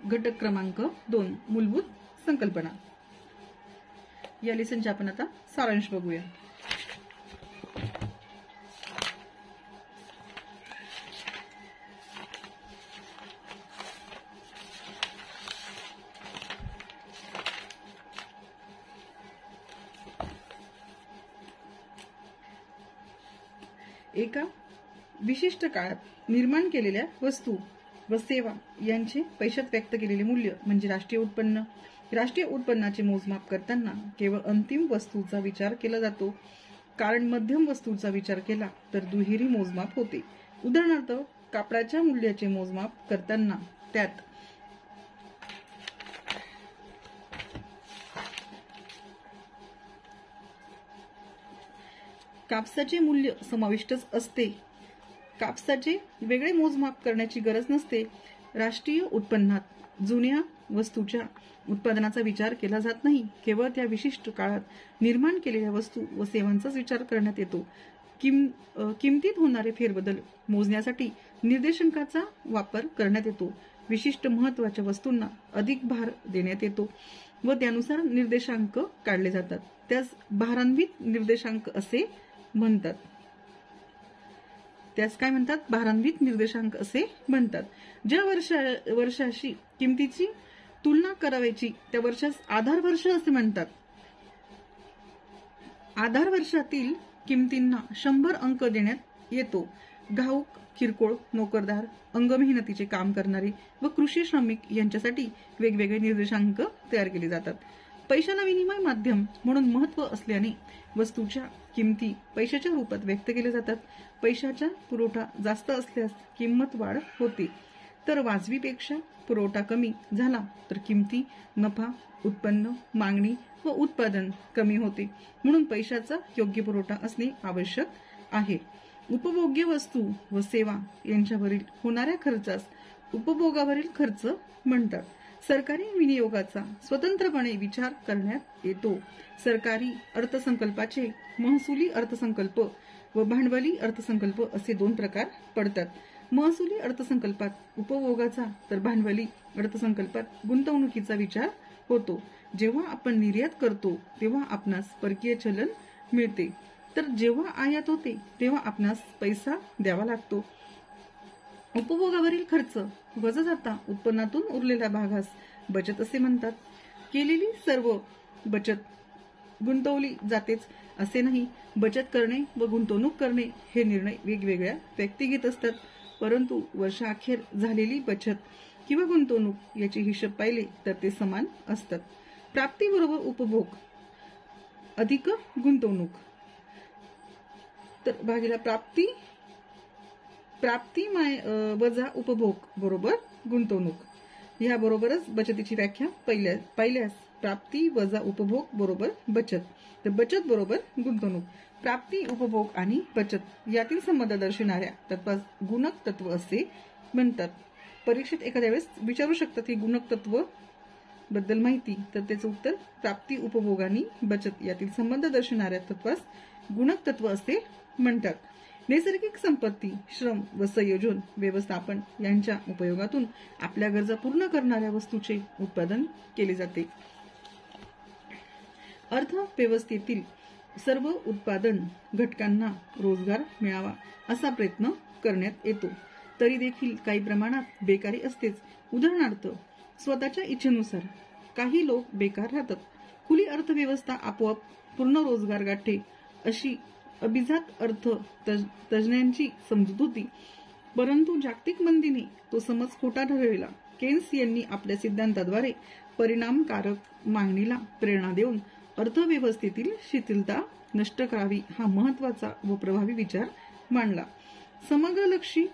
घटक क्रमांक 2 मूलभूत संकल्पना। या लेसनचे आपण आता सारांश बघूया। एका विशिष्ट काळात निर्माण केलेल्या वस्तू व सेवा यांचे पैशात व्यक्त केलेले मूल्य म्हणजे राष्ट्रीय उत्पन्न। राष्ट्रीय उत्पन्नाचे मोजमाप करताना केवळ अंतिम वस्तूचा विचार केला जातो, कारण मध्यम वस्तूचा विचार केला तर दुहेरी मोजमाप होते। उदाहरणार्थ, कापडाच्या मूल्याचे मोजमाप करताना त्यात कापसाचे मूल्य समाविष्टच असते। कापसाचे वेगळे मोजमाप करण्याची गरज नसते। राष्ट्रीय उत्पन्नात जुन्या वस्तूच्या उत्पादनाचा विचार केला जात नाही, केवळ त्या विशिष्ट काळात निर्माण केलेल्या वस्तू व सेवांचाच विचार करण्यात येतो। किमतीत होणारे फेरबदल मोजण्यासाठी निर्देशांकाचा वापर करण्यात येतो। विशिष्ट महत्त्वाच्या वस्तूंना अधिक भार देण्यात येतो व त्यानुसार निर्देशांक काढले जातात। त्यास भारान्वित निर्देशांक असे म्हणतात। त्यास काय म्हणतात? भारान्वित निर्देशांक असे म्हणतात। ज्या वर्षाशी किमतीची तुलना करावयाची त्या वर्षास आधार वर्ष असे म्हणतात। आधार वर्षातील किमतींना 100 अंक देण्यात येतो। घाऊक, किरकोळ, नोकरदार, अंगमेहनतीचे काम करणारे व कृषी श्रमिक यांच्यासाठी वेगवेगळे निर्देशांक तयार केले जातात। पैशाला विनिमय माध्यम म्हणून महत्त्व असल्याने वस्तूच्या किमती पैशाच्या रूपात व्यक्त केल्या जातात। पैशाचा पुरवठा जास्त असल्यास किंमत वाढ होते, तर वाजवीपेक्षा पुरवठा कमी झाला तर किमती, नफा, उत्पन्न, मागणी व उत्पादन कमी होते। म्हणून पैशाचा योग्य पुरवठा असणे आवश्यक आहे। उपभोग्य वस्तू व सेवा यांच्यावरील होणाऱ्या खर्चास उपभोगावरील खर्च म्हणतात। सरकारी विनियोगाचा स्वतंत्रपणे विचार करण्यात येतो। सरकारी अर्थसंकल्पाचे महसुली अर्थसंकल्प व भांडवली अर्थसंकल्प असे 2 प्रकार पडतात। महसुली अर्थसंकल्पात उपभोगाचा तर भांडवली अर्थसंकल्पात गुंतवणुकीचा विचार होतो। जेव्हा आपण निर्यात करतो तेव्हा आपणास परकीय चलन मिळते, तर जेव्हा आयात होते तेव्हा आपणास पैसा द्यावा लागतो। उपभोगावरील खर्च वजा जाता उत्पन्नातून उरलेल्या भागास बचत असे म्हणतात। केलेली सर्व बचत गुंतवली जातेच असे नाही। बचत करणे व गुंतवणूक करणे हे निर्णय वेगवेगळ्या व्यक्ती घेत असतात, परंतु वर्षाअखेर झालेली बचत किंवा गुंतवणूक याचे हिशोब पाहिले तर ते समान असतात। प्राप्ती बरोबर उपभोग अधिक गुंतवणूक, तर भागीला प्राप्ती वजा उपभोग बरोबर गुंतवणूक। या बरोबरच बचतीची व्याख्या पाहिल्यास प्राप्ती वजा उपभोग बरोबर बचत, तर बचत बरोबर गुंतवणूक। प्राप्ती, उपभोग आणि बचत यातील संबंध दर्शविणाऱ्या तत्वास गुणक तत्व असे म्हणतात। परीक्षेत एखाद्या वेळेस विचारू शकतात की गुणक तत्व बद्दल माहिती, तर त्याचं उत्तर प्राप्ती, उपभोग आणि बचत यातील संबंध दर्शविणाऱ्या तत्वास गुणक तत्व असे म्हणतात। नैसर्गिक संपत्ती, श्रम व संयोजन व्यवस्थापन यांच्या उपयोगातून आपल्या गरजा पूर्ण करणाऱ्या वस्तूचे उत्पादन केले जाते। अर्थव्यवस्थेतील सर्व उत्पादन घटकांना रोजगार मिळावा असा प्रयत्न करण्यात येतो, तरी देखील काही प्रमाणात बेकारी असतेच। उदाहरणार्थ, स्वतःच्या इच्छेनुसार काही लोक बेकार राहतात। खुली अर्थव्यवस्था आपोआप पूर्ण रोजगार गाठे अशी अभिजात अर्थ तज्ञांची समजूत होती, परंतु जागतिक मंदीने तो समज खोटा ठरविला। केन्स यांनी आपल्या सिद्धांताद्वारे परिणामकारक मागणीला प्रेरणा देऊन अर्थव्यवस्थेतील शिथिलता नष्ट करावी हा महत्त्वाचा व प्रभावी विचार मांडला। समग्रलक्षी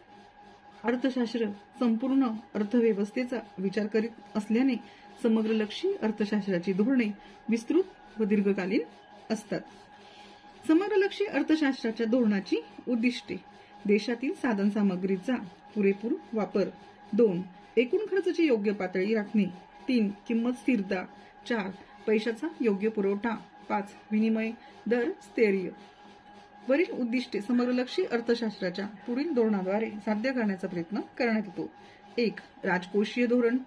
अर्थशास्त्र संपूर्ण अर्थव्यवस्थेचा विचार करीत असल्याने समग्रलक्षी अर्थशास्त्राची धोरणे विस्तृत व दीर्घकालीन असतात। समग्रलक्षी अर्थशास्त्राच्या धोरणाची उद्दिष्टे: देशातील साधनसामग्रीचा पुरेपूर वापर, 2. एकूण खर्चाची योग्य पातळी राखणे, 3. किंमत स्थिरता, 4. पैशाचा योग्य पुरवठा, 5. विनिमय दर स्थैर्य। वरील उद्दिष्टे समग्रलक्षी अर्थशास्त्राच्या पुढील धोरणाद्वारे साध्य करण्याचा प्रयत्न करण्यात येतो. 1. राजकोषीय धोरण.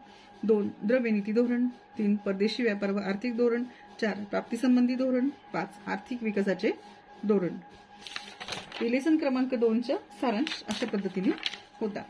2. द्रव्यनीती धोरण. 3. परदेशी व्यापार व आर्थिक धोरण. 4. प्राप्तीसंबंधी धोरण. 5. आर्थिक विकासाचे धोरण. लेसन क्रमांक 2चा सारांश अशा पद्धतीने होता.